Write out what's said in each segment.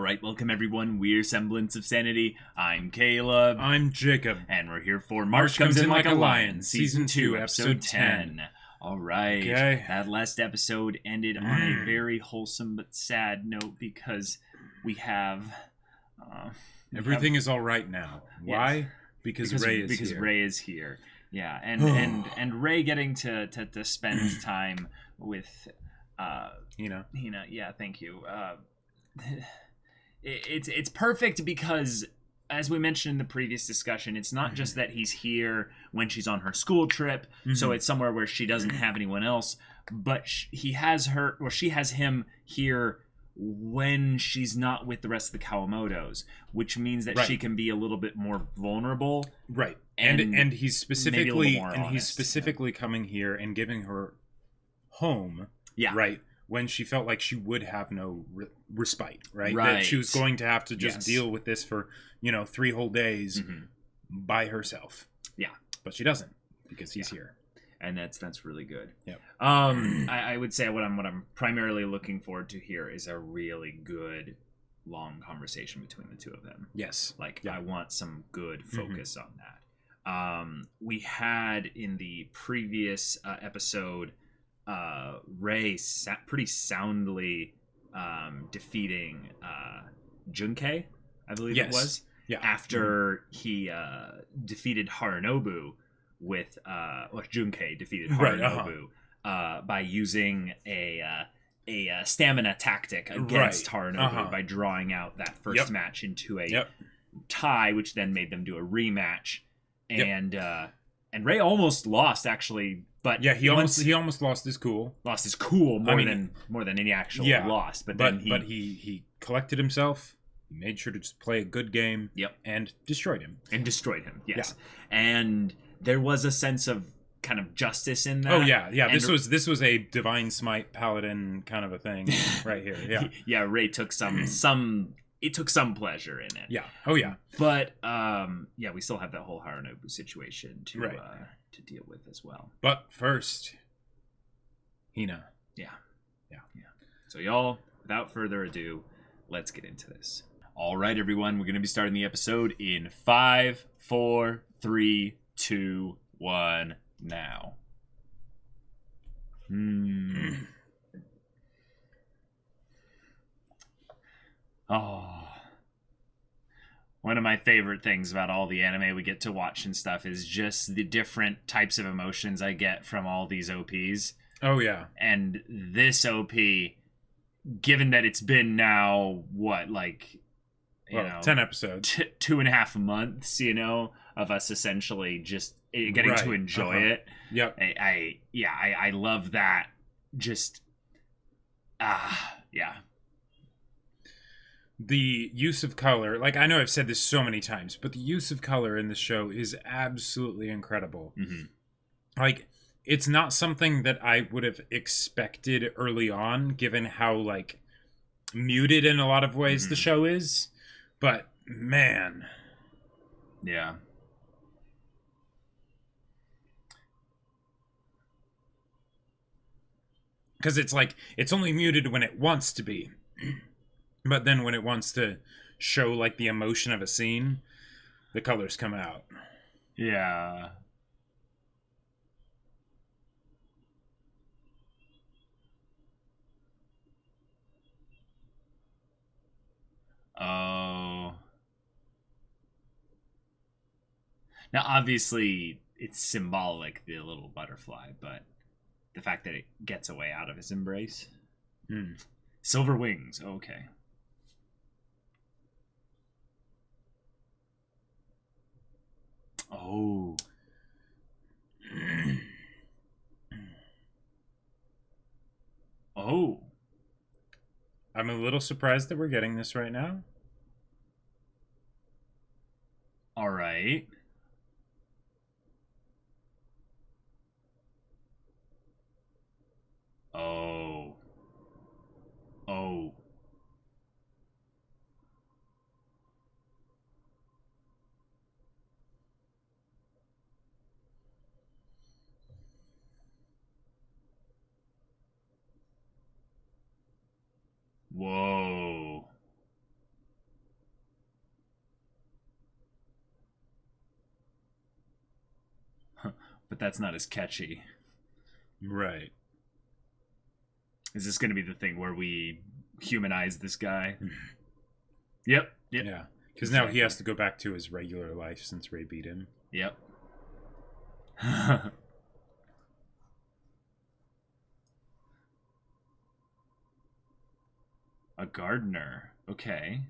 Alright, welcome everyone. We're Semblance of Sanity. I'm Caleb. I'm Jacob. And we're here for March Comes In Like a Lion, Season 2, Episode 10. Alright, Okay. That last episode ended on a very wholesome but sad note because we have... Everything is alright now. Why? Yes. Because Ray is because here. Ray is here. Yeah, and Ray getting to spend time with... Hina. Yeah, thank you. It's perfect because, as we mentioned in the previous discussion, it's not just that he's here when she's on her school trip, so it's somewhere where she doesn't have anyone else, but he has her, or she has him here when she's not with the rest of the Kawamotos, which means that she can be a little bit more vulnerable. Right. And he's specifically coming here and giving her home. Yeah. Right. When she felt like she would have no respite, right? That she was going to have to just deal with this for, 3 whole days by herself. Yeah. But she doesn't, because he's here. And that's really good. Yep. I would say what I'm primarily looking forward to here is a really good long conversation between the two of them. Yes. I want some good focus on that. We had in the previous episode Ray pretty soundly defeating Junkei, I believe it was. Yeah. After he defeated Harunobu with Junkei defeated Harunobu by using a stamina tactic against Harunobu by drawing out that first match into a tie, which then made them do a rematch. And Ray almost lost, actually. But yeah, he almost lost his cool. Lost his cool more than any actual loss. But he collected himself. He made sure to just play a good game. Yep. And destroyed him. Yes. Yeah. And there was a sense of kind of justice in that. Oh yeah. This was a divine smite paladin kind of a thing right here. Yeah. Yeah. Ray took some. It took some pleasure in it. Yeah. Oh yeah. But we still have that whole Harunobu situation to deal with as well. But first, Hina. Yeah. So y'all, without further ado, let's get into this. All right, everyone, we're going to be starting the episode in 5, 4, 3, 2, 1, now. Oh. One of my favorite things about all the anime we get to watch and stuff is just the different types of emotions I get from all these OPs. Oh, yeah. And this OP, given that it's been now, 10 episodes. 2.5 months, of us essentially just getting to enjoy it. Yep. I love that. Just, yeah. The use of color, I know I've said this so many times, but the use of color in the show is absolutely incredible. It's not something that I would have expected early on, given how, muted in a lot of ways the show is. But, man. Yeah. Because it's only muted when it wants to be. But then when it wants to show, the emotion of a scene, the colors come out. Yeah. Oh. Now, obviously, it's symbolic, the little butterfly, but the fact that it gets away out of his embrace. Silver wings. Okay. Oh. Oh. I'm a little surprised that we're getting this right now. All right. Oh. Oh. Whoa. but that's not as catchy. Right. Is this going to be the thing where we humanize this guy? Yep. Yeah. Because now he has to go back to his regular life since Ray beat him. Yep. A gardener. Okay.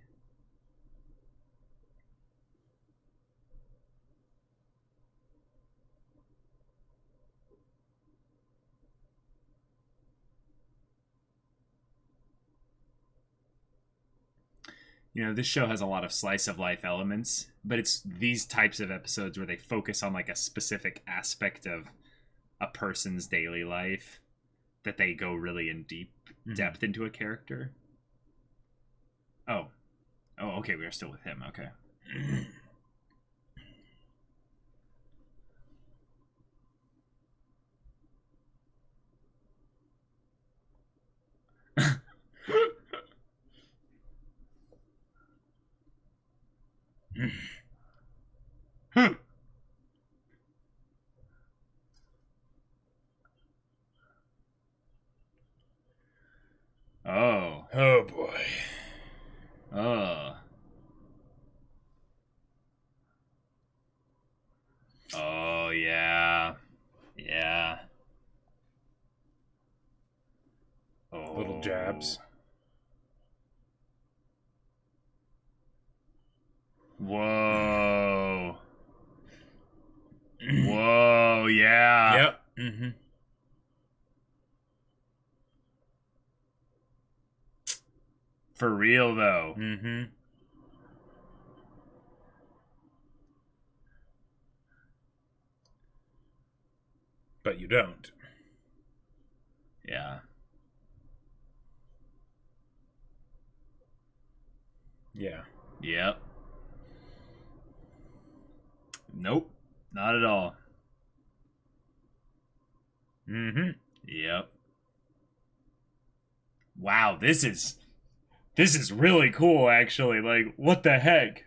You know, this show has a lot of slice of life elements, but it's these types of episodes where they focus on like a specific aspect of a person's daily life that they go really in deep depth into a character. Oh, okay, we are still with him. Okay. Oh boy. Oh yeah. Yeah. Oh. Little jabs. Whoa. Whoa, yeah. Yep. Mm-hmm. For real, though. Mm-hmm. But you don't. Yeah. Yeah. Yep. Nope. Not at all. Mm-hmm. Yep. Wow, this is really cool, actually. Like, what the heck?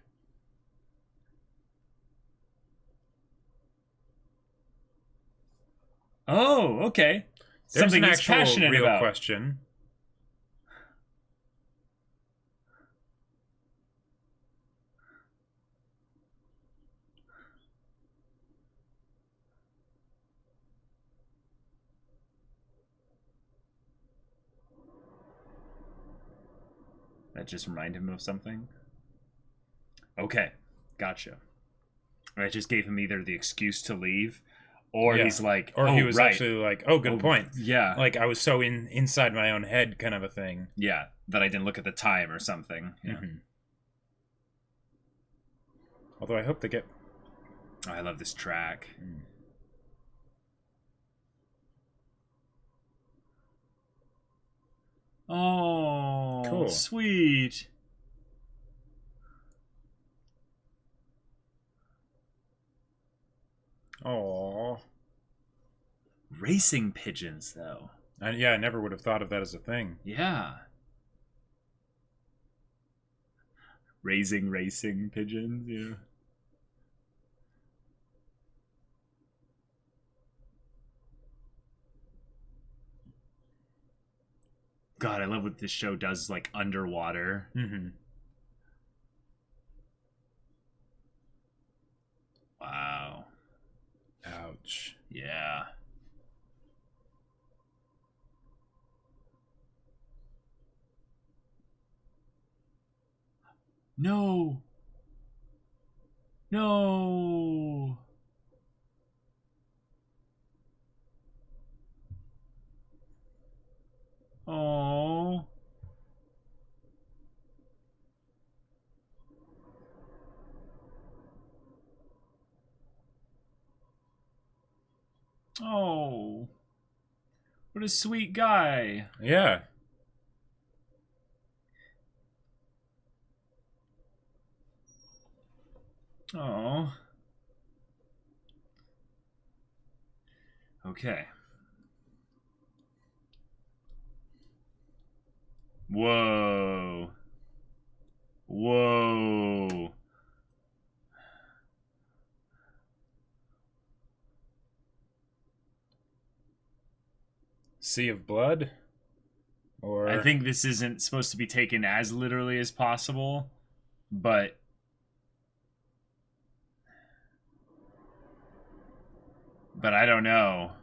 Oh, okay. There's something an he's actual passionate real about. question. That just reminded him of something. Okay, gotcha. I just gave him either the excuse to leave, or he's like, or he was right. actually like, oh, good point. Yeah, like I was so inside my own head, kind of a thing. Yeah, that I didn't look at the time or something. Yeah. Mm-hmm. Although I hope they get. Oh, I love this track. Oh, cool. Sweet. Oh. Racing pigeons, though. And yeah, I never would have thought of that as a thing. Yeah. Raising racing pigeons, yeah. God, I love what this show does, like, underwater. Mm-hmm. Wow. Ouch. Yeah. No. No. Oh. Oh. What a sweet guy. Yeah. Oh. Okay. Whoa. Whoa. Sea of Blood? Or I think this isn't supposed to be taken as literally as possible, but I don't know.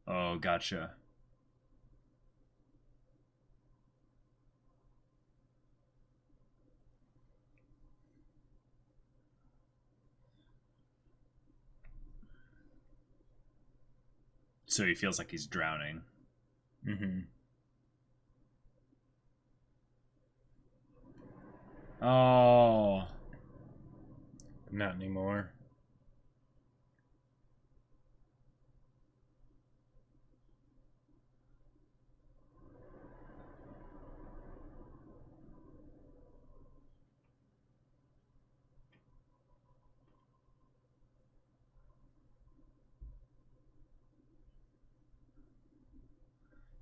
Oh, gotcha. So he feels like he's drowning. Mm-hmm. Oh. Not anymore.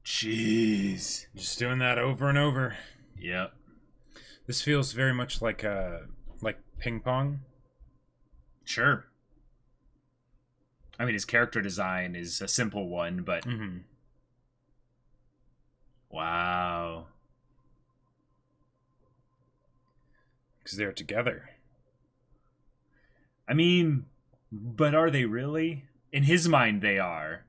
Jeez. Just doing that over and over. Yep. This feels very much like ping pong. Sure. I mean, his character design is a simple one, but wow. Because they're together. I mean, but are they really? In his mind, they are.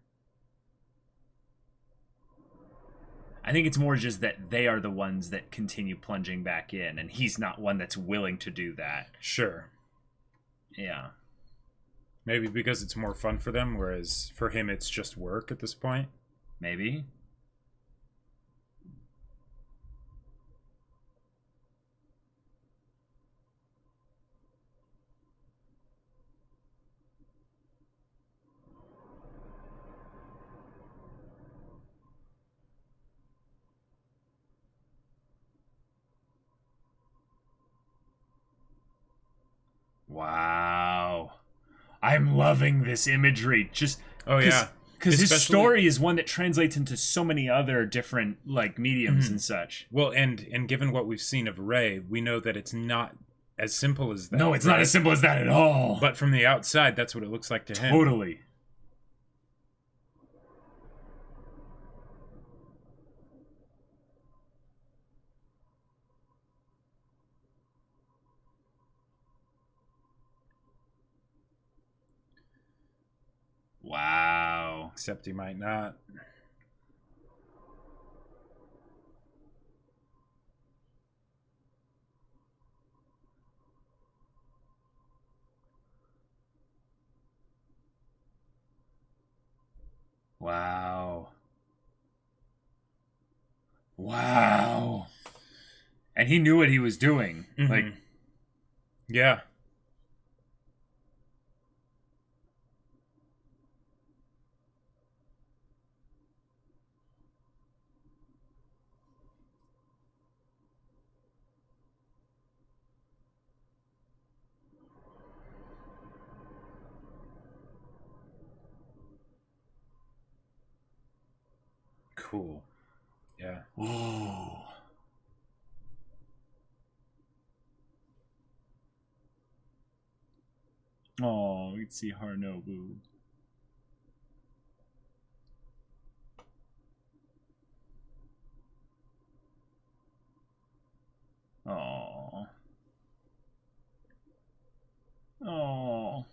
I think it's more just that they are the ones that continue plunging back in, and he's not one that's willing to do that. Sure. Yeah. Maybe because it's more fun for them, whereas for him it's just work at this point. Maybe. Wow. I'm loving this imagery. Just yeah. Because his story is one that translates into so many other different like mediums and such. Well, and given what we've seen of Ray, we know that it's not as simple as that. No, it's not as simple as that at all. But from the outside, that's what it looks like to him. Totally. Wow. Except he might not. Wow. Wow. And he knew what he was doing. Like, yeah. Cool. Yeah. whoa. Oh, we can see Harnobu. Oh. Oh.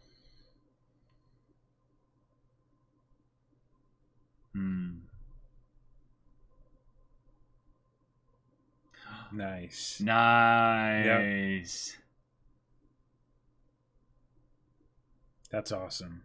Nice. Nice. Yep. That's awesome.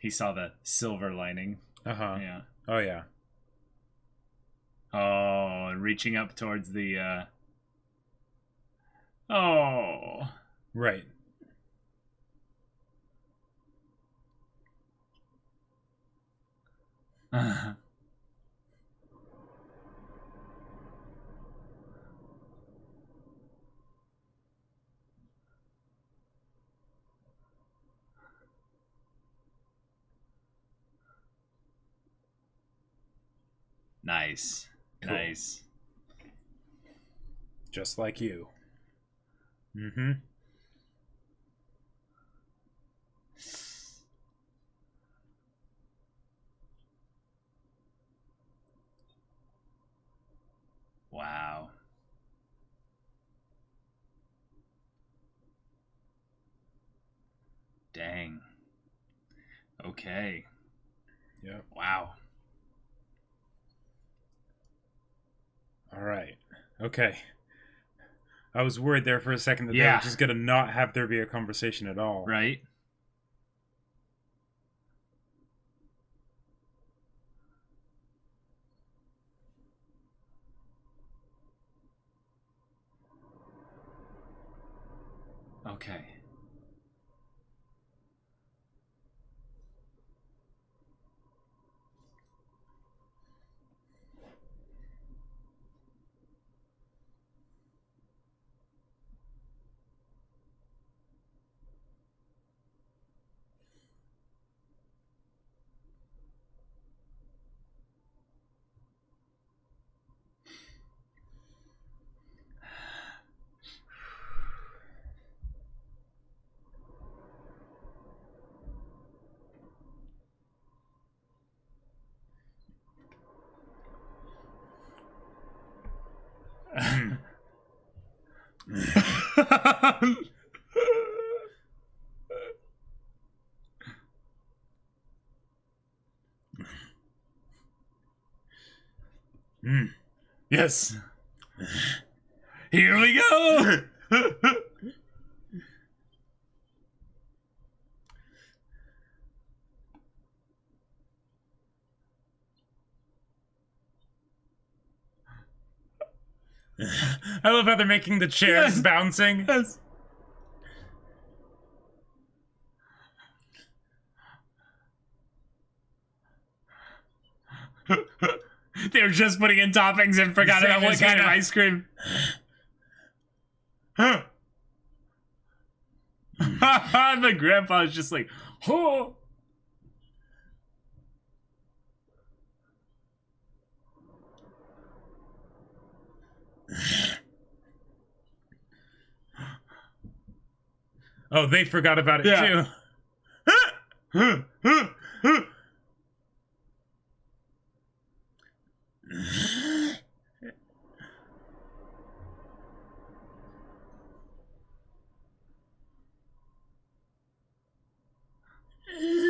He saw the silver lining. Yeah. Oh yeah. Oh, and reaching up towards the oh. Right. Nice. Cool. Nice. Just like you. Mm-hmm. Wow. Dang. Okay. Yeah. Wow. All right. Okay. I was worried there for a second that they were just gonna not have there be a conversation at all. Right. Okay. Yes. Here we go. I love how they're making the chairs bouncing. Yes. They were just putting in toppings and forgot about what kind of ice cream. The grandpa's just like, oh. Oh, they forgot about it too.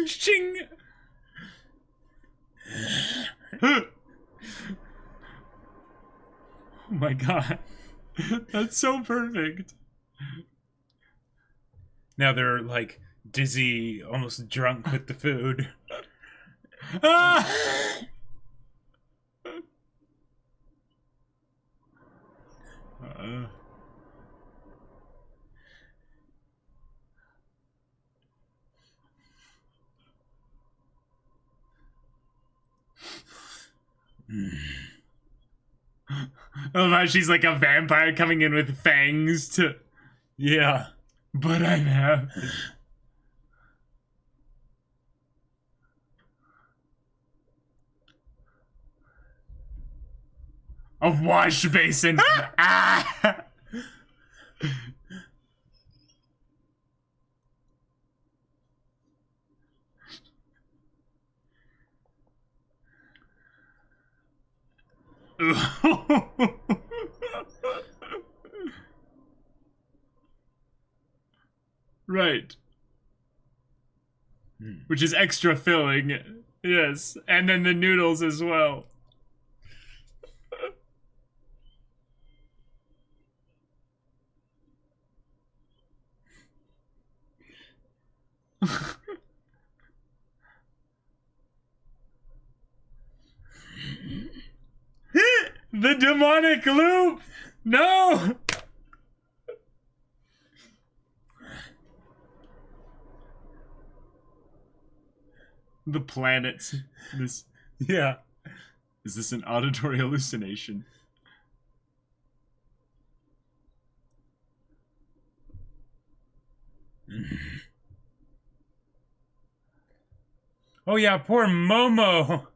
Shing. Oh my god. That's so perfect. Now they're like dizzy, almost drunk with the food. I love how she's like a vampire coming in with fangs to... Yeah. But I'm happy. A wash basin. Ah! Right. Which is extra filling. Yes. And then the noodles as well. The demonic loop! No! The planets. This. Yeah. Is this an auditory hallucination? Oh yeah, poor Momo.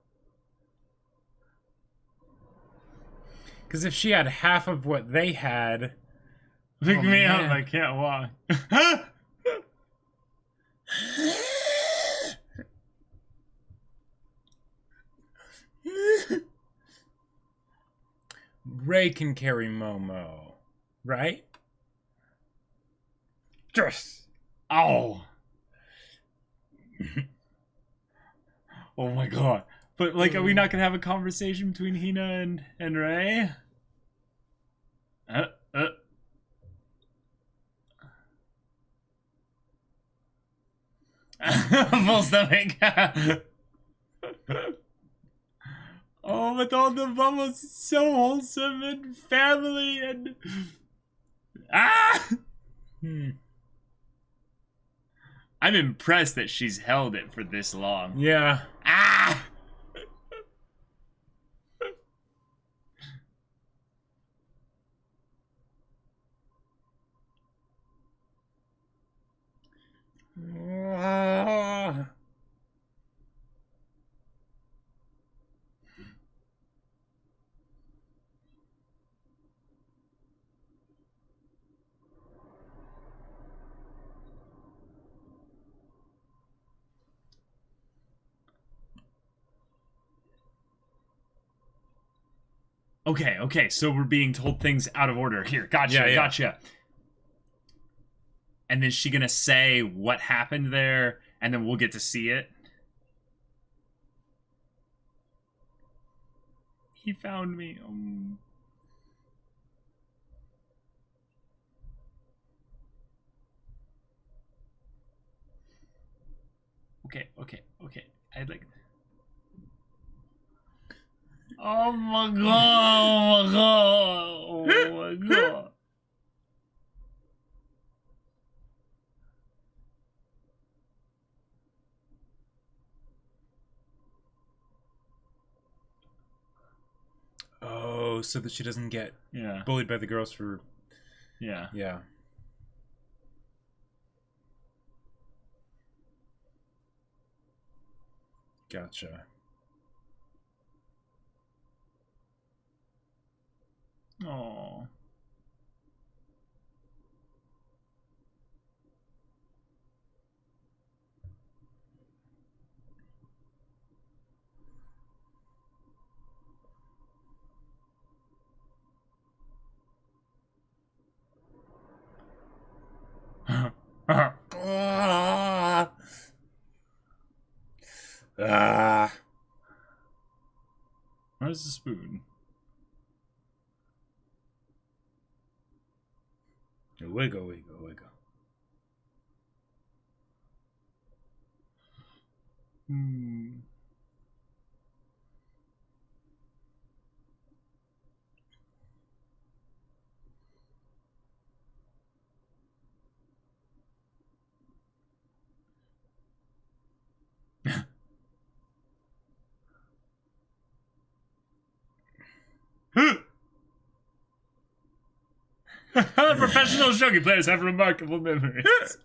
Because if she had half of what they had... Pick me up, I can't walk. Ray can carry Momo, right? Just. Ow. Oh my god. But, like, are we not gonna have a conversation between Hina and Ray? Full stomach. Oh, with all the bubbles, it's so wholesome and family and... Ah! I'm impressed that she's held it for this long. Yeah. Ah! Okay, so we're being told things out of order. Here, gotcha. And then she gonna say what happened there, and then we'll get to see it? He found me. Okay. I'd like... Oh my god! Oh my god! Oh, so that she doesn't get bullied by the girls for... Yeah. Gotcha. Oh. Where's the spoon? Wiggle. Professional shogi players have remarkable memories.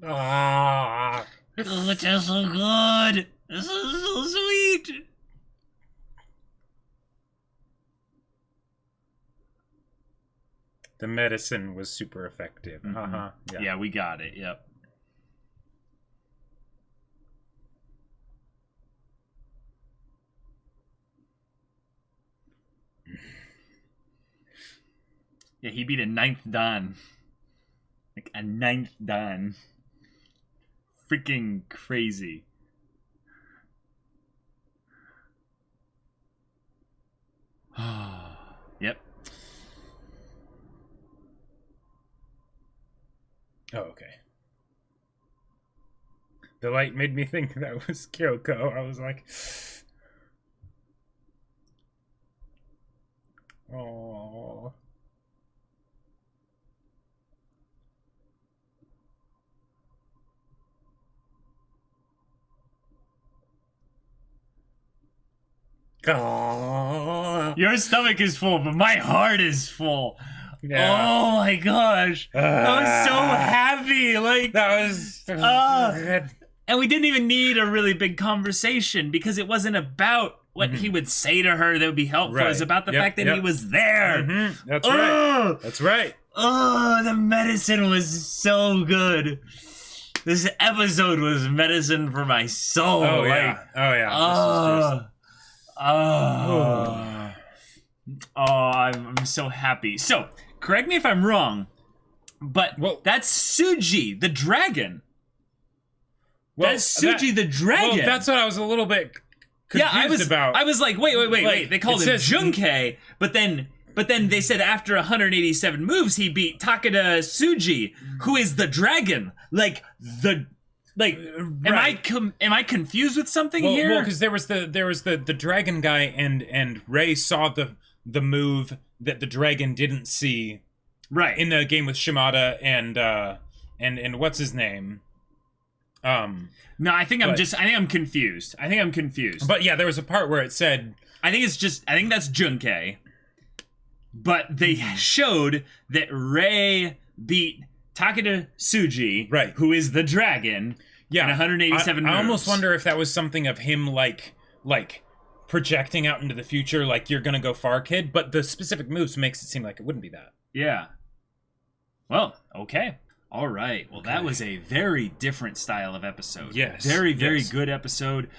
Oh, it tastes so good. This is so sweet. The medicine was super effective. Yeah, we got it. Yep. Yeah, he beat a 9th dan. Like a 9th dan. Freaking crazy. Yep. Oh, okay. The light made me think that was Kyoko. I was like, oh. Oh. Your stomach is full, but my heart is full. Yeah. Oh my gosh. I was so happy. Like that was good. And we didn't even need a really big conversation because it wasn't about what he would say to her that would be helpful. It was about the fact that he was there. That's right. That's right. Oh, the medicine was so good. This episode was medicine for my soul. Oh, yeah. I'm so happy. So, correct me if I'm wrong, but that's Suji, the dragon. That's Suji, the dragon. Well, that's what I was a little bit confused about. I was like, wait. They called him Jun K, but then they said after 187 moves, he beat Takeda Suji, who is the dragon. Am I confused with something here? Well, because there was the dragon guy, and Ray saw the move that the dragon didn't see, right, in the game with Shimada and what's his name. No, I think I'm confused. But yeah, there was a part where it said, I think that's Junkei. But they showed that Ray beat Takeda Suji, right, who is the dragon, in 187 moves. I almost wonder if that was something of him like projecting out into the future, like you're gonna go far, kid. But the specific moves makes it seem like it wouldn't be that. Yeah. Well, okay. All right. Well, that was a very different style of episode. Yes. Very good episode.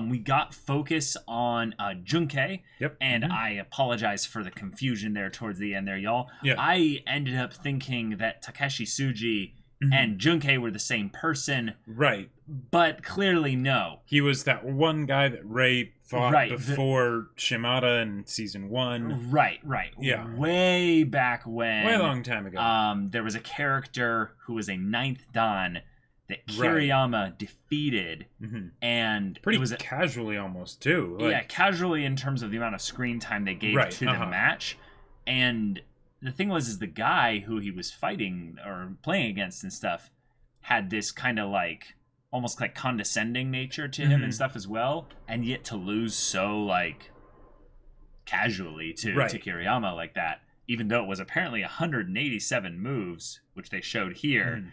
We got focus on Junkei. Yep. And I apologize for the confusion there towards the end there, y'all. Yeah. I ended up thinking that Takeshi Suji and Junkei were the same person. Right. But clearly no. He was that one guy that Ray fought before Shimada in season 1. Right. Yeah. Way back when. Way a long time ago. There was a character who was a 9th Dan that Kiriyama defeated. And pretty casually almost, too. Yeah, casually in terms of the amount of screen time they gave to the match. And the thing was the guy who he was fighting or playing against and stuff had this kind of like almost like condescending nature to him and stuff as well, and yet to lose so like casually to Kiriyama like that, even though it was apparently 187 moves, which they showed here,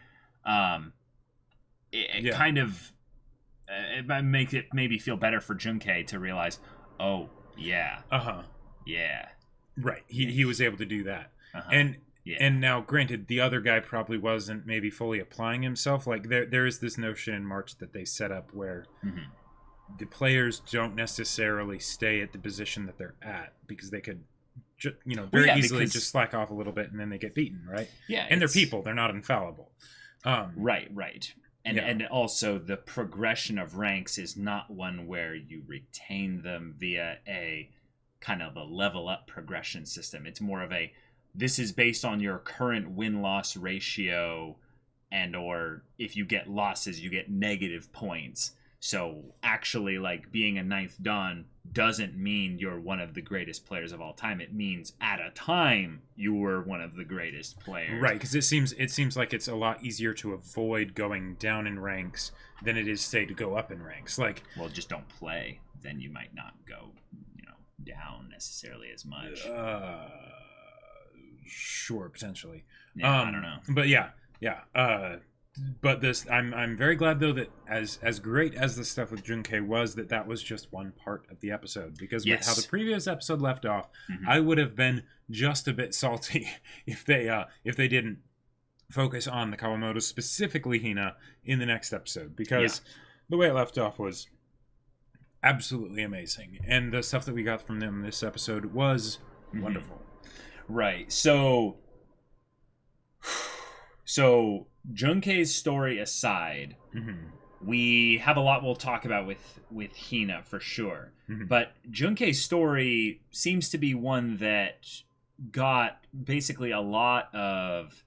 it kind of it make it maybe feel better for Junkei to realize, oh yeah, right, he was able to do that, and now, granted, the other guy probably wasn't maybe fully applying himself. Like, there is this notion in March that they set up where the players don't necessarily stay at the position that they're at because they could, very easily just slack off a little bit and then they get beaten, right? Yeah. And they're people. They're not infallible. Right. And also, the progression of ranks is not one where you retain them via a kind of a level-up progression system. It's more of a, this is based on your current win-loss ratio, and or if you get losses, you get negative points. So actually, like, being a 9th Dan doesn't mean you're one of the greatest players of all time. It means at a time you were one of the greatest players. Right, because it seems like it's a lot easier to avoid going down in ranks than it is, say, to go up in ranks. Like, well, just don't play. Then you might not go, down necessarily as much. Sure, potentially. Yeah, I don't know. But yeah. But this, I'm very glad though that as great as the stuff with Junkei was, that was just one part of the episode, because with how the previous episode left off, I would have been just a bit salty if they didn't focus on the Kawamoto, specifically Hina, in the next episode, because the way it left off was absolutely amazing, and the stuff that we got from them this episode was wonderful. Right. So Junkei's story aside, we have a lot we'll talk about with Hina for sure. But Junkei's story seems to be one that got basically a lot of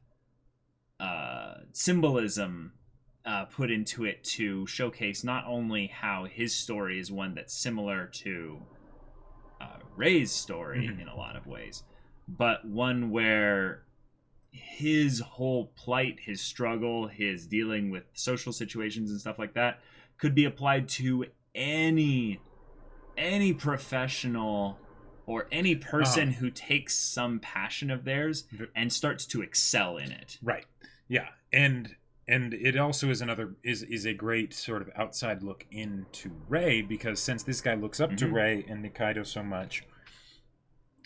symbolism put into it to showcase not only how his story is one that's similar to Rei's story in a lot of ways, but one where his whole plight, his struggle, his dealing with social situations and stuff like that could be applied to any professional or any person who takes some passion of theirs and starts to excel in it. Right. Yeah. And it also is is a great sort of outside look into Rei, because since this guy looks up to Rei and Nikaido so much,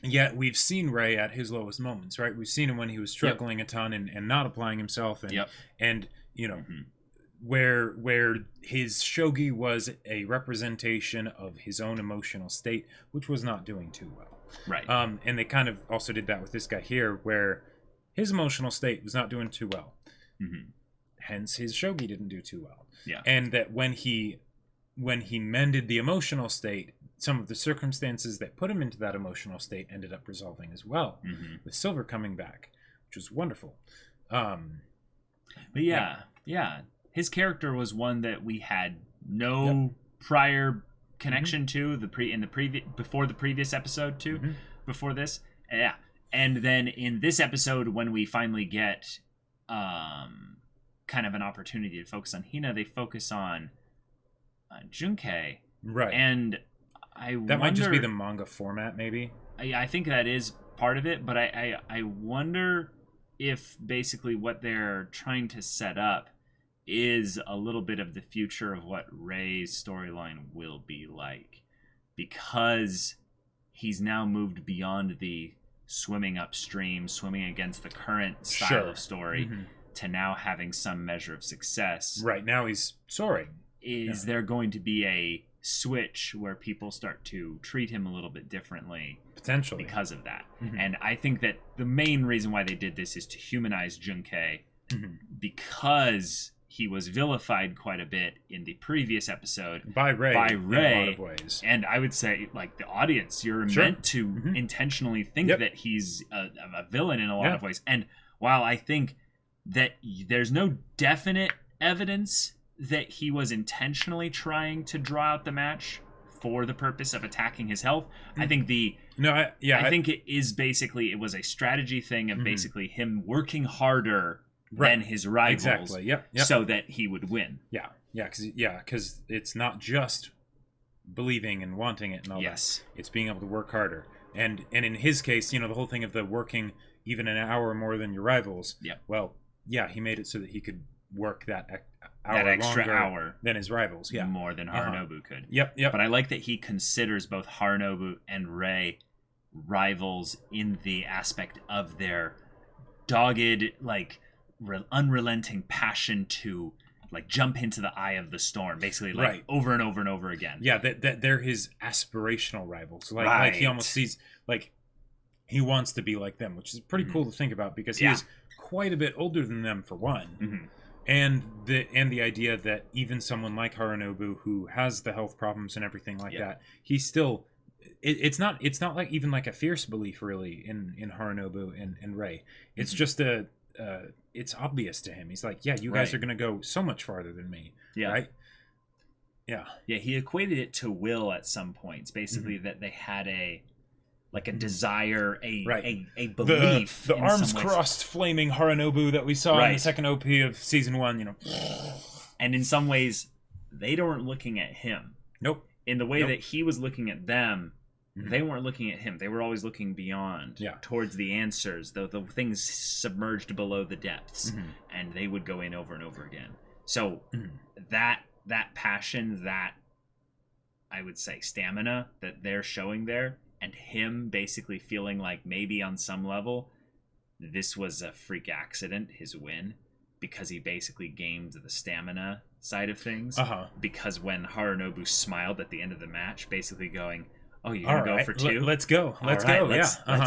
yet we've seen Rei at his lowest moments, right? We've seen him when he was struggling a ton and not applying himself, and you know, where his shogi was a representation of his own emotional state, which was not doing too well. Right. And they kind of also did that with this guy here, where his emotional state was not doing too well. Hence his shogi didn't do too well. Yeah. And that when he mended the emotional state, some of the circumstances that put him into that emotional state ended up resolving as well, with Silver coming back, which was wonderful. But his character was one that we had no prior connection to before the previous episode too, before this. Yeah. And then in this episode, when we finally get kind of an opportunity to focus on Hina, they focus on Junkei. Right. And that might just be the manga format, maybe. I think that is part of it, but I wonder if basically what they're trying to set up is a little bit of the future of what Rei's storyline will be like, because he's now moved beyond the swimming upstream, swimming against the current style of story, to now having some measure of success. Right, now he's soaring. Is there going to be a switch where people start to treat him a little bit differently, potentially, because of that? And I think that the main reason why they did this is to humanize Junkei, because he was vilified quite a bit in the previous episode by Rei in a lot of ways. And I would say, like, the audience, you're meant to intentionally think that he's a villain in a lot of ways. And while I think that there's no definite evidence that he was intentionally trying to draw out the match for the purpose of attacking his health, I think I think it is basically, it was a strategy thing of basically him working harder than his rivals, so that he would win. Because it's not just believing and wanting it and all that. It's being able to work harder. And in his case, you know, the whole thing of the working even an hour more than your rivals. Well, he made it so that he could work that extra hour than his rivals. More than Harunobu could. But I like that he considers both Harunobu and Rei rivals in the aspect of their dogged, like, unrelenting passion to, like, jump into the eye of the storm, basically, like, over and over and over again. That they're his aspirational rivals. Like he almost sees, like, he wants to be like them, which is pretty cool to think about, because he is quite a bit older than them, for one. And the idea that even someone like Harunobu, who has the health problems and everything like that, he's still, it's not like even like a fierce belief really in Harunobu and Rei. It's just it's obvious to him. He's like, you guys are going to go so much farther than me. Right? He equated it to will at some points. Basically, that they had a desire, a belief. The arms crossed flaming Harunobu that we saw in the second OP of season 1, you know. And in some ways, they weren't looking at him. Nope. In the way that he was looking at them, they weren't looking at him. They were always looking beyond, towards the answers, the things submerged below the depths, and they would go in over and over again. So that passion, that, I would say, stamina that they're showing there, and him basically feeling like maybe on some level this was a freak accident, his win, because he basically gamed the stamina side of things. Because when Harunobu smiled at the end of the match, basically going, "Oh, you're gonna go for 2? Let's go. Let's do this. I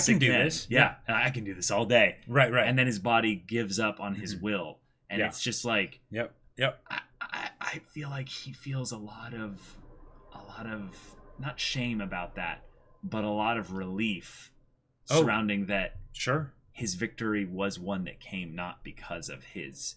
can do this. I can do this all day." Right. And then his body gives up on his will, and it's just like, I feel like he feels a lot of not shame about that, but a lot of relief surrounding that. Sure. His victory was one that came not because of his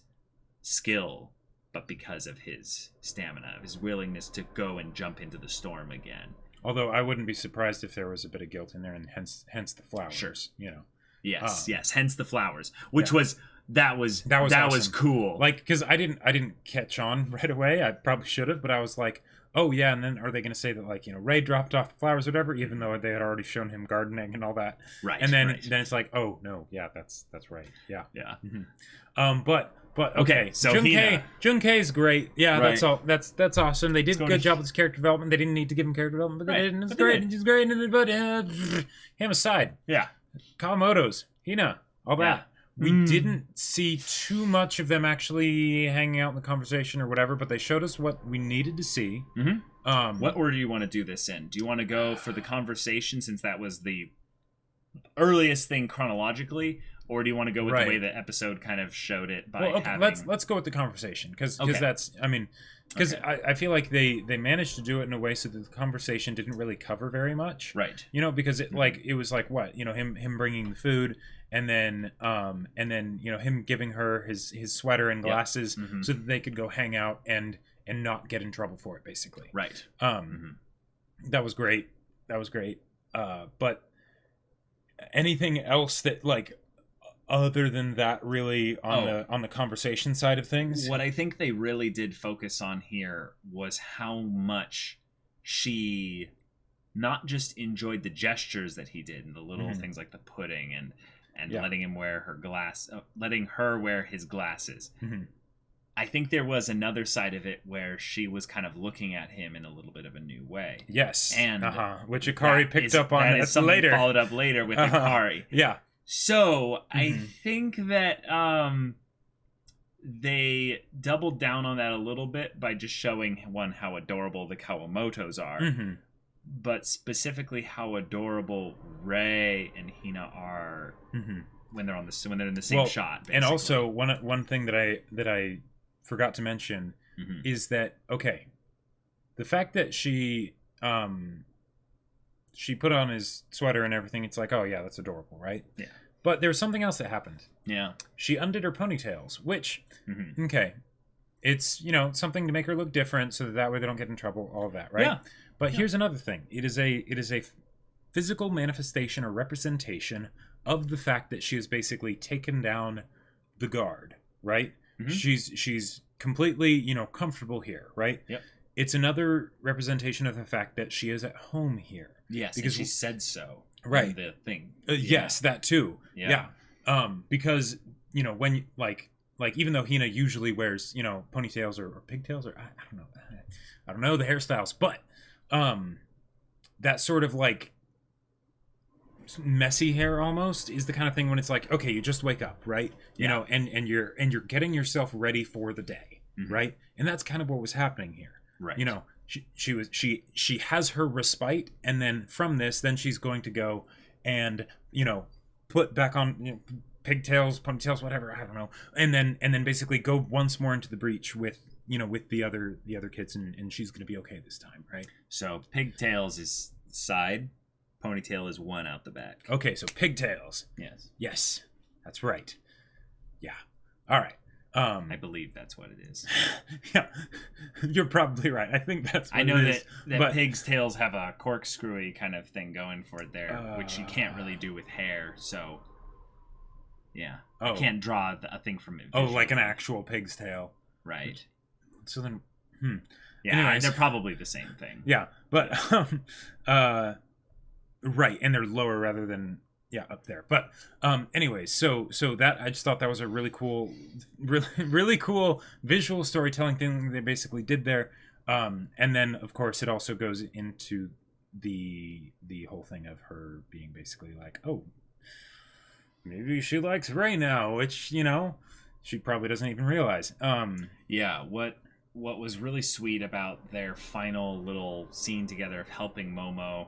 skill, but because of his stamina, his willingness to go and jump into the storm again. Although I wouldn't be surprised if there was a bit of guilt in there, and hence the flowers. Sure. You know. Yes. Hence the flowers, which was awesome. Cool. Like, because I didn't catch on right away. I probably should have, but I was like, oh yeah. And then are they going to say that, like, you know, Ray dropped off the flowers or whatever, even though they had already shown him gardening and all that. Right. And then it's like, oh no, yeah, that's right. Yeah. Yeah. Mm-hmm. But okay. So Jun K is great. Yeah. Right. That's all. That's awesome. They did a good job with his character development. They didn't need to give him character development, but they didn't. It's great. He's great. But him aside. Yeah. Kawamoto's, Hina, all that. We didn't see too much of them actually hanging out in the conversation or whatever, but they showed us what we needed to see. Mm-hmm. What order do you want to do this in? Do you want to go for the conversation, since that was the earliest thing chronologically, or do you want to go with the way the episode kind of showed it by having... Let's go with the conversation, because that's, I mean... Because I feel like they managed to do it in a way so that the conversation didn't really cover very much, right? You know, because it was like what, you know, him bringing the food, and then you know, him giving her his sweater and glasses so that they could go hang out and not get in trouble for it, basically. Right. That was great. But anything else that, like, other than that, really on the conversation side of things, what I think they really did focus on here was how much she not just enjoyed the gestures that he did and the little things like the pudding and letting him wear letting her wear his glasses. I think there was another side of it where she was kind of looking at him in a little bit of a new way. Yes, and which Akari picked up on. That is something later followed up later with Akari. Yeah. So I think that they doubled down on that a little bit by just showing how adorable the Kawamotos are, but specifically how adorable Ray and Hina are when they're in the same shot. Basically. And also one thing that I forgot to mention is that the fact that she put on his sweater and everything, it's like, oh yeah, that's adorable, right? Yeah. But there was something else that happened. Yeah. She undid her ponytails, which, it's, you know, something to make her look different so that way they don't get in trouble, all of that, right? Yeah. But here's another thing. It is a physical manifestation or representation of the fact that she has basically taken down the guard, right? She's completely, you know, comfortable here, right? Yep. It's another representation of the fact that she is at home here. Yes, because she said so. Right. The thing. Yes, that too. Yeah. Because, you know, when like even though Hina usually wears, you know, ponytails or pigtails or I don't know the hairstyles, but that sort of like messy hair almost is the kind of thing when it's like, okay, you just wake up, right? You know, and you're getting yourself ready for the day, right? And that's kind of what was happening here. Right. You know, she has her respite, and then from this, then she's going to go and, you know, put back on, you know, pigtails, ponytails, whatever, I don't know, and then basically go once more into the breach with, you know, with the other kids, and she's going to be okay this time, right? So pigtails is side, ponytail is one out the back. Okay, so pigtails. Yes, that's right. Yeah. All right. I believe that's what it is. Yeah, you're probably right. I think that's what I know it is, that pigs' tails have a corkscrewy kind of thing going for it there, which you can't really do with hair. So, yeah, I can't draw a thing from it visually. Oh, like an actual pig's tail, right? So then, yeah, anyways, they're probably the same thing. Yeah, but right, and they're lower rather than. Yeah, up there. But anyways, so that I just thought that was a really cool visual storytelling thing they basically did there. And then of course it also goes into the whole thing of her being basically like, oh, maybe she likes Ray now, which, you know, she probably doesn't even realize. Yeah, what was really sweet about their final little scene together of helping Momo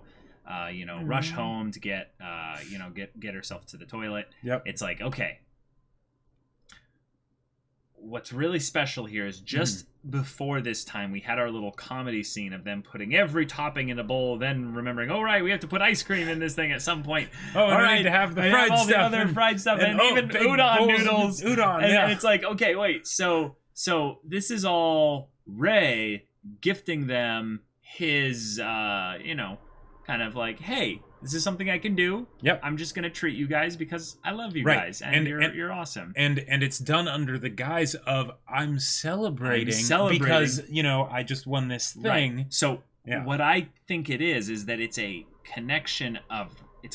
rush home to get herself to the toilet. Yep. It's like, okay, what's really special here is just before this time, we had our little comedy scene of them putting every topping in a bowl, then remembering, oh, right, we have to put ice cream in this thing at some point. Oh, all right, need to have the fried all stuff. The other fried stuff and even udon noodles. Udon, and it's like, okay, wait, so So this is all Ray gifting them his, kind of like, hey, this is something I can do. Yep. I'm just going to treat you guys because I love you guys. And you're awesome. And it's done under the guise of I'm celebrating because, I just won this thing. Right. So what I think it is that it's a connection of, it's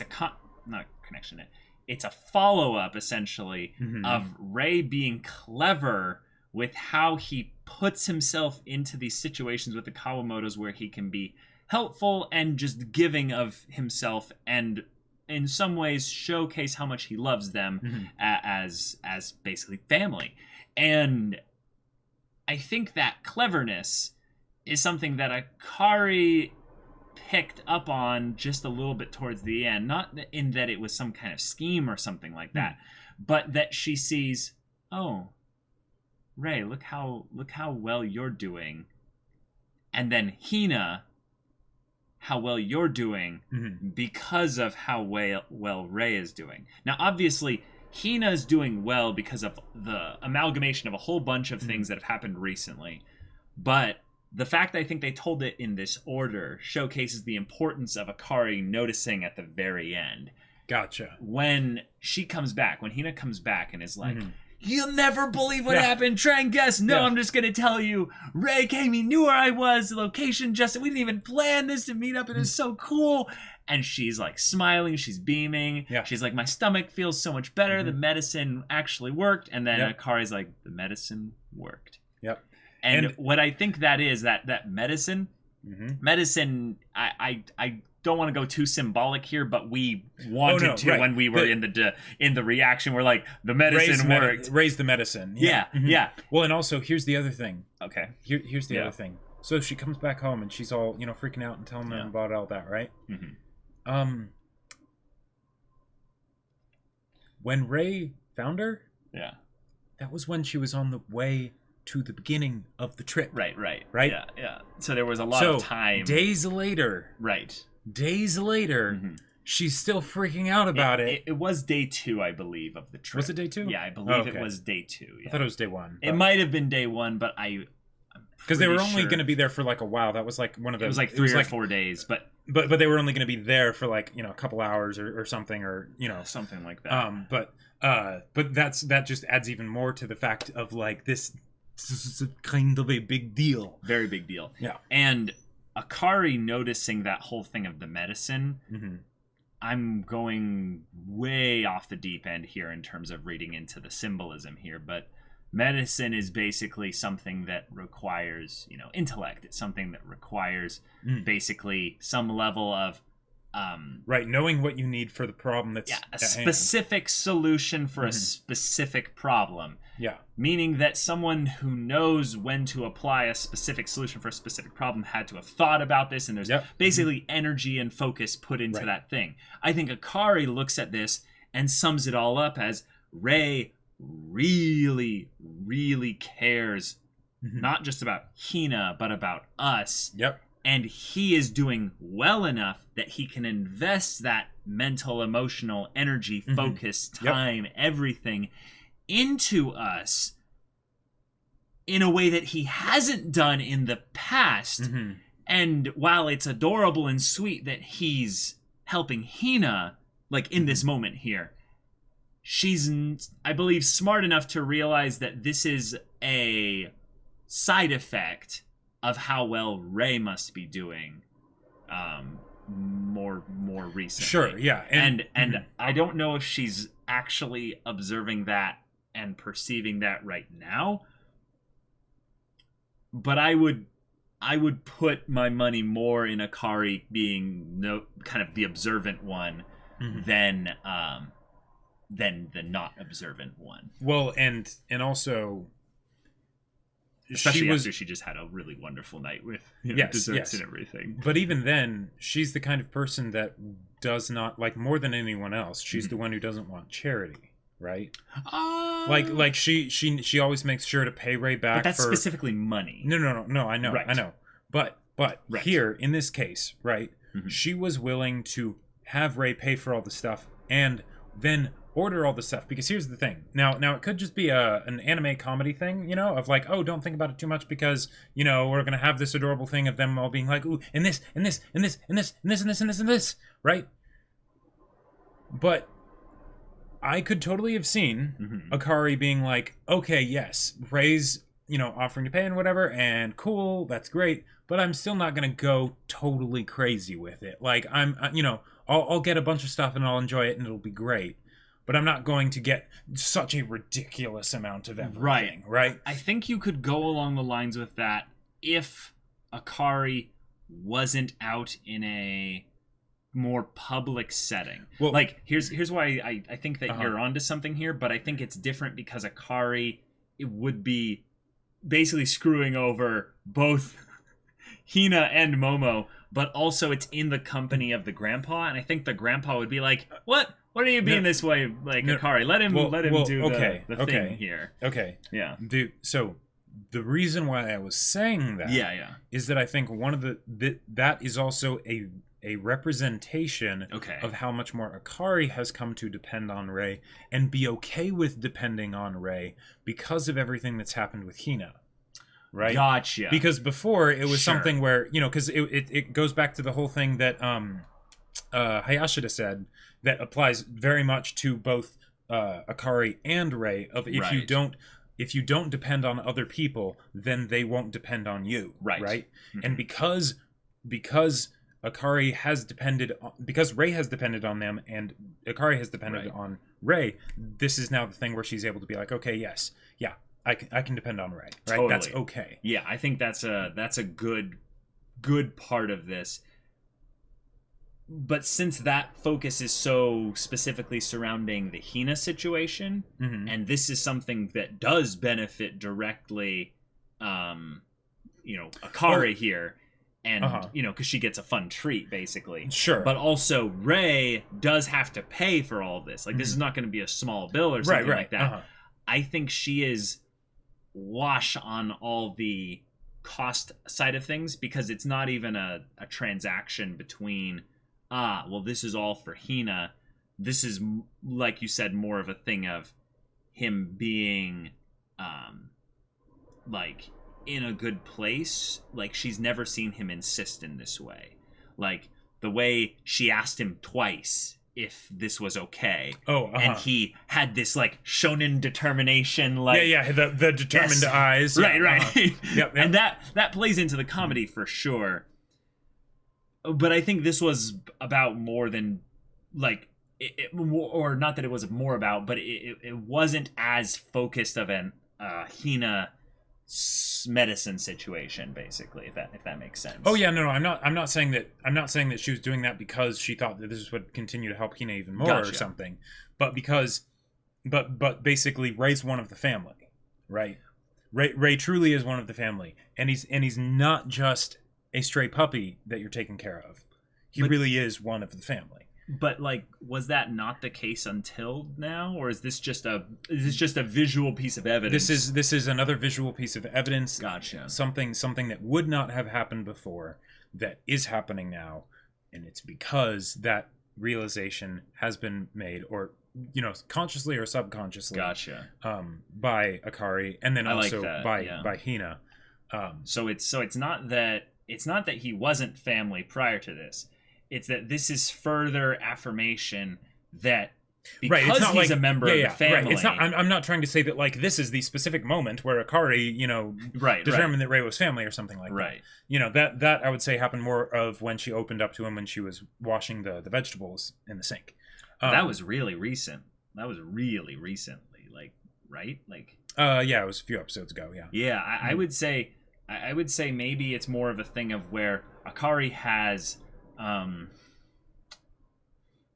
a follow-up, essentially, of Ray being clever with how he puts himself into these situations with the Kawamotos where he can be helpful and just giving of himself and in some ways showcase how much he loves them as basically family. And I think that cleverness is something that Akari picked up on just a little bit towards the end, not in that it was some kind of scheme or something like that, but that she sees, oh, Ray, look how well you're doing. And then Hina, how well you're doing because of how well Ray is doing. Now, obviously, Hina is doing well because of the amalgamation of a whole bunch of things that have happened recently. But the fact that I think they told it in this order showcases the importance of Akari noticing at the very end. Gotcha. When Hina comes back and is like, you'll never believe what happened. Try and guess. No, I'm just going to tell you. Ray came, he knew where I was, the location, we didn't even plan this to meet up. It was so cool. And she's like smiling, she's beaming. Yeah. She's like, my stomach feels so much better. The medicine actually worked. And then Akari's like, the medicine worked. Yep. And what I think that is, that medicine, I don't want to go too symbolic here, but we wanted to when we were in the reaction. We're like, the medicine worked. Raise the medicine. Yeah. Well, and also here's the other thing. Okay. Here's the other thing. So she comes back home and she's all freaking out and telling them about all that, right? When Ray found her, that was when she was on the way to the beginning of the trip. Right. Yeah. So there was a lot of time. Days later. Right. Days later, she's still freaking out about it. It was day 2, I believe, of the trip. Was it day 2? Yeah, I believe it was day 2. Yeah. I thought it was day 1. It might have been day 1, but because they were only going to be there for like a while. That was like one of the. It was like 3 or 4 days, but they were only going to be there for like a couple hours or something, or something like that. But that just adds even more to the fact of like this is kind of a big deal. Very big deal. Yeah. And Akari noticing that whole thing of the medicine, I'm going way off the deep end here in terms of reading into the symbolism here, but medicine is basically something that requires, intellect. It's something that requires basically some level of knowing what you need for the problem that's a specific solution for a specific problem. Yeah. Meaning that someone who knows when to apply a specific solution for a specific problem had to have thought about this, and there's basically energy and focus put into that thing. I think Akari looks at this and sums it all up as Ray really, really cares not just about Hina, but about us. Yep. And he is doing well enough that he can invest that mental, emotional, energy, focus, time, everything into us in a way that he hasn't done in the past. And while it's adorable and sweet that he's helping Hina, like in this moment here, she's, I believe, smart enough to realize that this is a side effect of how well Ray must be doing more recently. Sure, yeah. And I don't know if she's actually observing that and perceiving that right now, but I would put my money more in Akari being kind of the observant one than the not observant one. Well, and also, especially after she just had a really wonderful night with desserts and everything. But even then, she's the kind of person that does not, like, more than anyone else, she's the one who doesn't want charity, right? Like she always makes sure to pay Ray back. But that's specifically money. No, I know. But here in this case, right? She was willing to have Ray pay for all the stuff and then order all this stuff. Because here's the thing. Now it could just be an anime comedy thing, of like, oh, don't think about it too much because, we're going to have this adorable thing of them all being like, ooh, and this, and this, and this, and this, and this, and this, and this, and this, right? But I could totally have seen Akari being like, okay, yes, Ray's, offering to pay and whatever, and cool, that's great, but I'm still not going to go totally crazy with it. Like, I'll get a bunch of stuff and I'll enjoy it and it'll be great, but I'm not going to get such a ridiculous amount of everything, right? I think you could go along the lines with that if Akari wasn't out in a more public setting. Well, like, here's why I think that you're onto something here, but I think it's different because Akari, it would be basically screwing over both Hina and Momo, but also it's in the company of the grandpa, and I think the grandpa would be like, what are you being this way, like, Akari? Let him do the thing here. Okay. Yeah. So the reason why I was saying that is that I think one of that is also a representation of how much more Akari has come to depend on Ray and be okay with depending on Ray because of everything that's happened with Hina. Right? Gotcha. Because before it was something where, because it goes back to the whole thing that Hayashida said that applies very much to both Akari and Ray of if you don't depend on other people, then they won't depend on you. Right? Mm-hmm. And because Akari has depended on, because Ray has depended on them and Akari has depended on Ray, this is now the thing where she's able to be like, okay, yes, yeah, I can depend on Ray, right? Totally. That's okay. Yeah, I think that's a good part of this. But since that focus is so specifically surrounding the Hina situation, and this is something that does benefit directly, Akari here, and because she gets a fun treat basically. Sure. But also Ray does have to pay for all this. Like, this is not going to be a small bill or something like that. I think she is wash on all the cost side of things because it's not even a transaction between this is all for Hina. This is, like you said, more of a thing of him being like in a good place. Like, she's never seen him insist in this way. Like, the way she asked him twice if this was okay. And he had this, like, shonen determination, like... Yeah, the determined eyes. Right. Yep. And that plays into the comedy for sure. But I think this was about more than, like... or not that it was more about, but it wasn't as focused of an Hina medicine situation, basically, if that makes sense. Oh yeah, no, I'm not saying that she was doing that because she thought that this would continue to help Hina even more or something, but basically Ray's one of the family, right? Ray truly is one of the family, and he's not just a stray puppy that you're taking care of. He really is one of the family. But, like, was that not the case until now, or is this just a visual piece of evidence? This is another visual piece of evidence. Gotcha. Something that would not have happened before that is happening now, and it's because that realization has been made, or consciously or subconsciously. Gotcha. By Akari, and then also by Hina. So it's not that he wasn't family prior to this. It's that this is further affirmation that because he's a member of the family. Right. It's not. I'm not trying to say that, like, this is the specific moment where Akari, determined that Ray was family or something like that. That I would say happened more of when she opened up to him when she was washing the vegetables in the sink. That was really recent. That was really recently, like, right? Like. Yeah, it was a few episodes ago. Yeah. Yeah, I would say maybe it's more of a thing of where Akari has.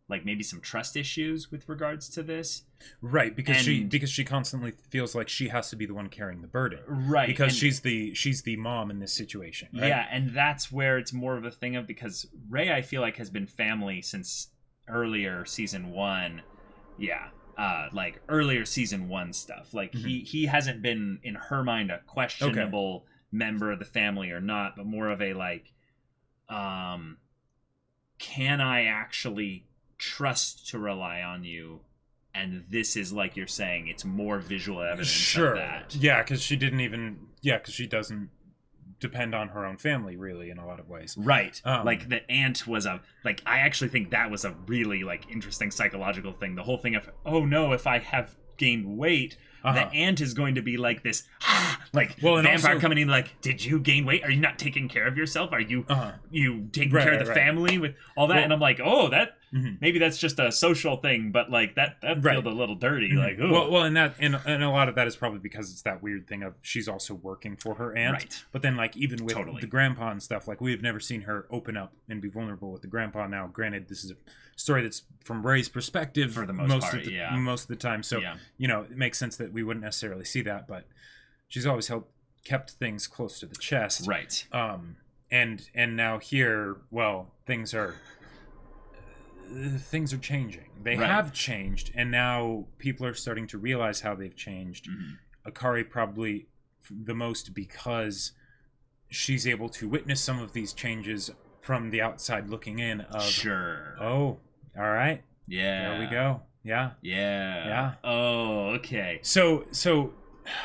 Like, maybe some trust issues with regards to this, right? Because she constantly feels like she has to be the one carrying the burden, right? Because she's the mom in this situation, right? Yeah, and that's where it's more of a thing of, because Ray, I feel like, has been family since earlier season 1. Yeah, like earlier season 1 stuff. Like, he hasn't been, in her mind, a questionable member of the family or not, but more of a, like, can I actually trust to rely on you and this is, like you're saying, it's more visual evidence of that. Yeah, because she doesn't depend on her own family, really, in a lot of ways. Right. Like, the aunt was I actually think that was a really, like, interesting psychological thing. The whole thing of, oh no, if I have gained weight... The aunt is going to be like this, vampire also, coming in like, did you gain weight? Are you not taking care of yourself? Are you you taking care of the family with all that? And I'm like, oh, that maybe that's just a social thing, but like that feels a little dirty. Like, oh, well, and a lot of that is probably because it's that weird thing of she's also working for her aunt. Right. But then, like, even with the grandpa and stuff, like, we've never seen her open up and be vulnerable with the grandpa. Now, granted, this is a story that's from Ray's perspective for the most part, most of the time. So it makes sense that we wouldn't necessarily see that, but she's always kept things close to the chest, right? And now here, well, things are changing. They have changed, and now people are starting to realize how they've changed. Akari probably the most because she's able to witness some of these changes from the outside looking in. Oh, all right. Yeah. There we go. Yeah. Yeah. Oh, okay. So.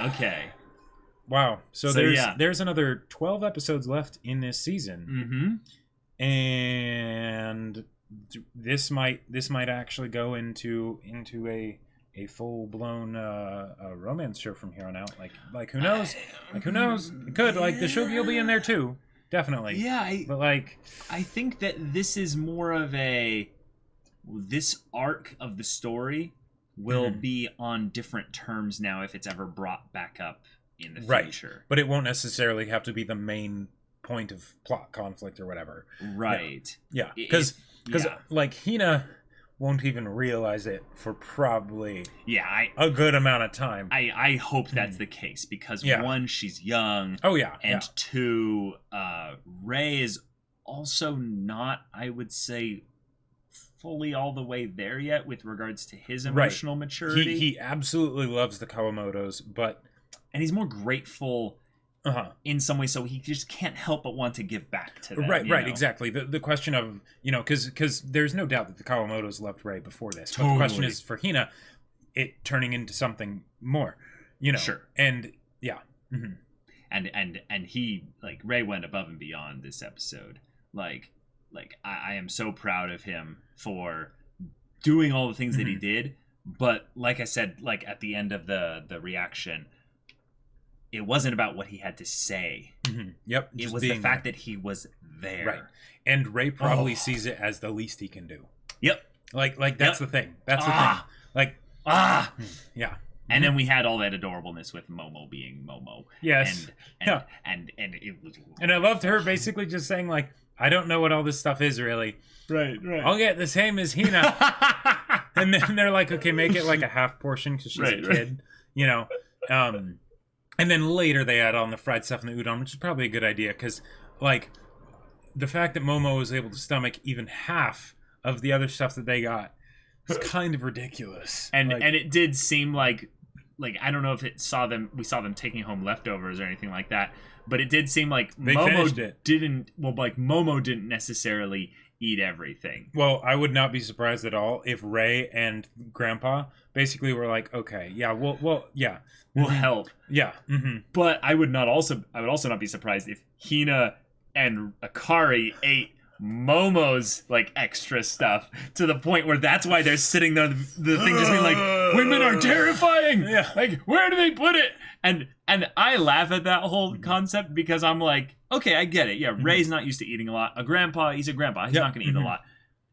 Okay. Wow. So there's another 12 episodes left in this season. And this might actually go into a full blown romance show from here on out. Like who knows? Who knows? It could. Like, the Shogi will be in there too. Definitely. Yeah. I think that this is more of this arc of the story will be on different terms now if it's ever brought back up in the future. But it won't necessarily have to be the main point of plot conflict or whatever. Right. Yeah. Because like, Hina won't even realize it for probably a good amount of time. I hope that's the case because one, she's young. Oh yeah. And two, Ray is also not, I would say, fully all the way there yet with regards to his emotional maturity. He absolutely loves the Kawamotos, and he's more grateful in some ways, so he just can't help but want to give back to them. Right, exactly. The question of, because there's no doubt that the Kawamotos loved Ray before this, but the question is for Hina, it turning into something more, Sure. And and he, like, Ray went above and beyond this episode. Like I am so proud of him for doing all the things that he did, but like I said, like at the end of the reaction, it wasn't about what he had to say. Yep. It was the fact that he was there. Right. And Ray probably sees it as the least he can do. Yep. Like that's the thing. That's the thing. Like, yeah. And then we had all that adorableness with Momo being Momo. Yes. And it was... And I loved her basically just saying, like, I don't know what all this stuff is, really. Right. I'll get the same as Hina. And then they're like, okay, make it like a half portion because she's a kid, And then later they add on the fried stuff and the udon, which is probably a good idea because, like, the fact that Momo was able to stomach even half of the other stuff that they got is kind of ridiculous. And it did seem like I don't know if we saw them taking home leftovers or anything like that, but it did seem like Momo didn't necessarily eat everything. Well, I would not be surprised at all if Ray and Grandpa basically were like, okay, we'll help. Yeah. But I would also not be surprised if Hina and Akari ate Momo's, like, extra stuff to the point where that's why they're sitting there, the thing just being like, women are terrifying. Yeah. Like, where do they put it? And I laugh at that whole concept because I'm like, okay, I get it. Yeah, Ray's not used to eating a lot. He's a grandpa. He's not going to eat a lot.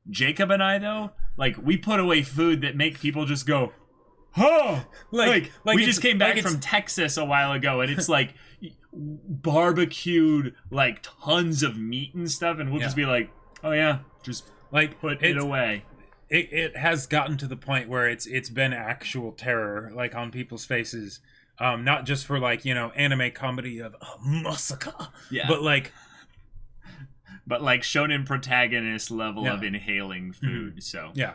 Jacob and I, though, like, we put away food that make people just go, oh! Like we just came back from Texas a while ago, and it's like barbecued, like, tons of meat and stuff, and we'll just be like, oh yeah, just, like, put it away. It has gotten to the point where it's been actual terror, like, on people's faces. Not just for, like, anime comedy of massacre, but like shonen protagonist level of inhaling food. So yeah.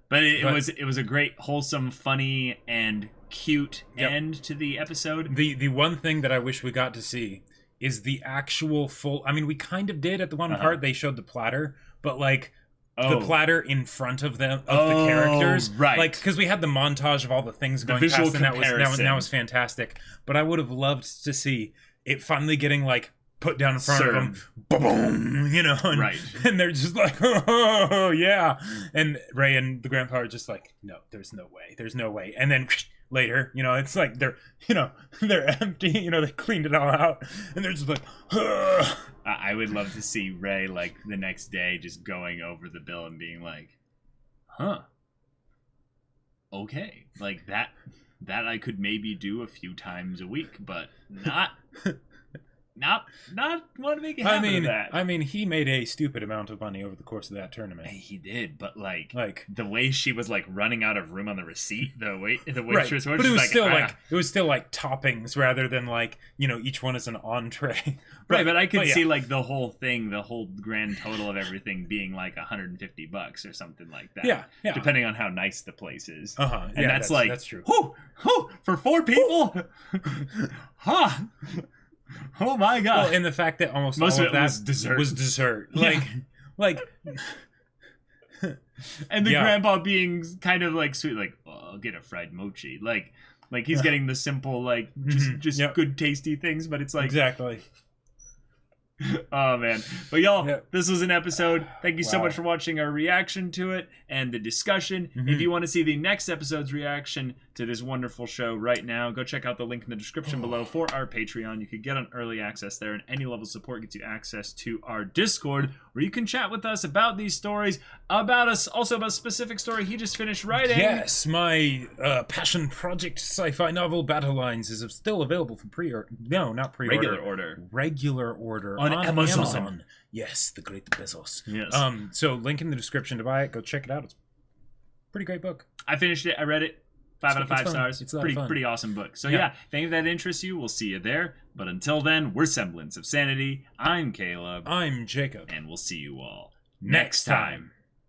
But it was a great, wholesome, funny, and cute end to the episode. The one thing that I wish we got to see is the actual full. I mean, we kind of did at the one part they showed the platter, but, like, the platter in front of them of the characters, right? Like, because we had the montage of all the things going past, and that was fantastic. But I would have loved to see it finally getting like put down in front of them, boom, you know, and, and they're just like, oh yeah, and Ray and the grandpa are just like, no, there's no way, and then later, you know, it's like they're empty, you know, they cleaned it all out, and they're just like, ugh. I would love to see Ray like the next day just going over the bill and being like, huh, okay, like that I could maybe do a few times a week, but not want to make it happen. I mean, he made a stupid amount of money over the course of that tournament. He did, but like the way she was like running out of room on the receipt, the waitress, but it was still it was still like toppings rather than like, you know, each one is an entree. Right, but I could see like the whole thing, the whole grand total of everything being like $150 or something like that. Yeah. Depending on how nice the place is. And that's true. Whoo, for 4 people, huh? Oh my god! Well, and the fact that most all of that was dessert. Like, and the grandpa being kind of like sweet, like, oh, I'll get a fried mochi. Like he's getting the simple, like, just good tasty things, but it's like exactly. Oh man, but y'all, this was an episode. Thank you so much for watching our reaction to it and the discussion. If you want to see the next episode's reaction to this wonderful show right now, go check out the link in the description below for our Patreon. You could get on early access there, and any level of support gets you access to our Discord, where you can chat with us about these stories, about us, also about a specific story he just finished writing. Yes, my passion project sci-fi novel Battle Lines is still available for pre-order. No, not pre-order. Regular order on Amazon. Yes, the great Bezos. Yes. So link in the description to buy it. Go check it out. It's a pretty great book. I finished it. I read it. 5 out of 5 stars. It's pretty awesome book. So yeah, if any of that interests you, we'll see you there. But until then, we're Semblance of Sanity. I'm Caleb. I'm Jacob. And we'll see you all next time.